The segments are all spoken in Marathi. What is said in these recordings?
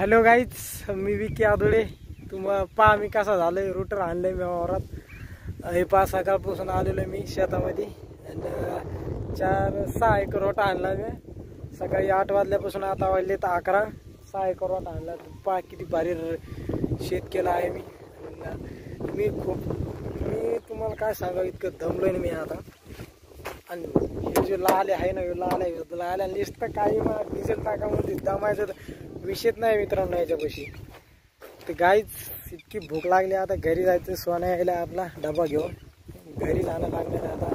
हॅलो गाईज, मी विकी आदुळे. पहा मी कसा झालंय. रोटर आणलंय मी वावरात. हे पहा सकाळपासून आलेलो मी शेतामध्ये. 4-6 एकर रोटा आणला मी सकाळी 8 वाजल्यापासून. आता वाजले तर 11. 6 एकर रोटा आणला. पहा किती भारी शेत केलं आहे मी तुम्हाला काय सांगावं, इतकं दमलोय मी आता. आणि हे जे लाले आहे ना, लाल्या लिस्ट काही मला डिझेल टाकामध्ये दमायचं विषयच नाही मित्रांनो याच्यापाशी. तर गाईच इतकी भूक लागली, आता घरी जायचं. सोना यायला आपला डबा घेऊन घरी जाणं लागणार आता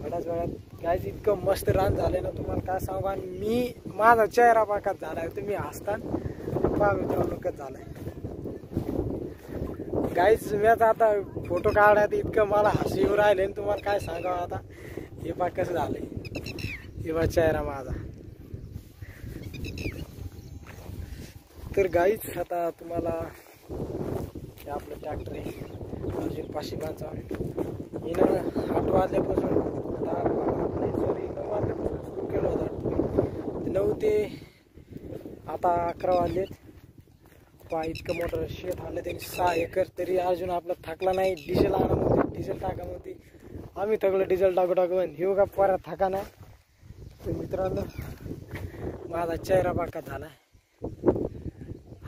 थोड्याच वेळात. गाईच इतकं मस्त रान झालं ना, तुम्हाला काय सांगू. आणि माझा चेहरा पाकात झालाय. तुम्ही हसता पहा मित्रांनो कसं झालंय. गाईच मी आता फोटो काढायला इतकं मला हसू येऊ राहिले. तुम्हाला काय सांगावं आता. हे पहा कसं झालंय. हे पहा चेहरा माझा. तर गाईच आता तुम्हाला हे आपलं ट्रॅक्टर आहे अर्जुन पाशिबाचा. हिनं 8 वाजल्यापासून 9 वाजल्यापासून सुरू केलं होतं. 9 ते आता 11 वाजलेत. पहा इतकं मोठं शेत आणलं त्यांनी 6 एकर. तरी अर्जुन आपला थकला नाही. डिझेल आणामध्ये डिझेल टाकामध्ये आम्ही थकलं. डिझेल टाकू हे का परत थका नाही. तर मित्रांनो माझा चेहरा पाकात झाला.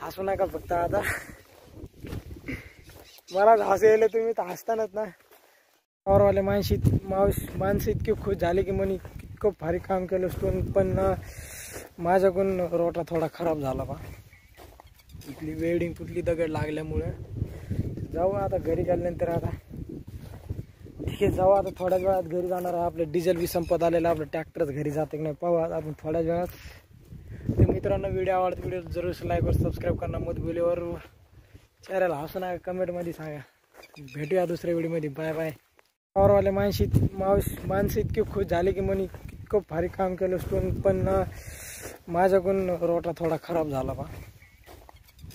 हसू नका फक्त आता. मला हसू यायला, तुम्ही तर हसतानाच ना. पावरवाले माणसं इतके खुश झाले की म्हणे इतकं भारी काम केलं असतो. पण माझ्याकडून रोटा थोडा खराब झाला बा. इथली वेल्डिंग कुठली दगड लागल्यामुळे. जाऊ आता घरी गेल्यानंतर. आता ठीक आहे, जाऊ आता थोड्याच वेळात घरी जाणार आहे. आपलं डिझेल बी संपत आलेलं. आपलं ट्रॅक्टरच घरी जाते की नाही पाहू आपण थोड्याच वेळात. तर मित्रांनो व्हिडिओ आवडतो, व्हिडिओ जरूर लाईक वर सबस्क्राईब करणं मत बोलीवर. चॅनल हसू नका, कमेंटमध्ये सांगा. भेटूया दुसऱ्या व्हिडिओमध्ये. Bye bye. पावरवाले माणसं इतके खुश झाले की म्हणे इतकं भारी काम केलं असतो. पण माझ्याकडून रोटा थोडा खराब झाला बा.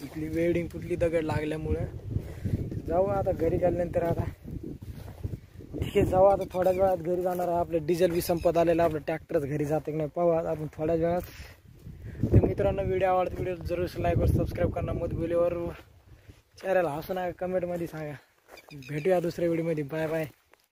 इथली वेल्डिंग कुठली दगड लागल्यामुळे. जाऊ आता घरी गेल्यानंतर. आता ठीक आहे, जाऊ आता थोड्याच वेळात घरी जाणार आहे. आपलं डिझेल बी संपत आलेलं. आपलं ट्रॅक्टरच घरी जाते की नाही पाहू आपण थोड्याच वेळात. तर मित्रांनो व्हिडिओ आवडतो, व्हिडिओ जरूर लाईक वर सबस्क्राईब करणं मत बोलीवर. चॅनल हसू नका, कमेंटमध्ये सांगा. भेटूया दुसऱ्या व्हिडिओमध्ये. Bye bye.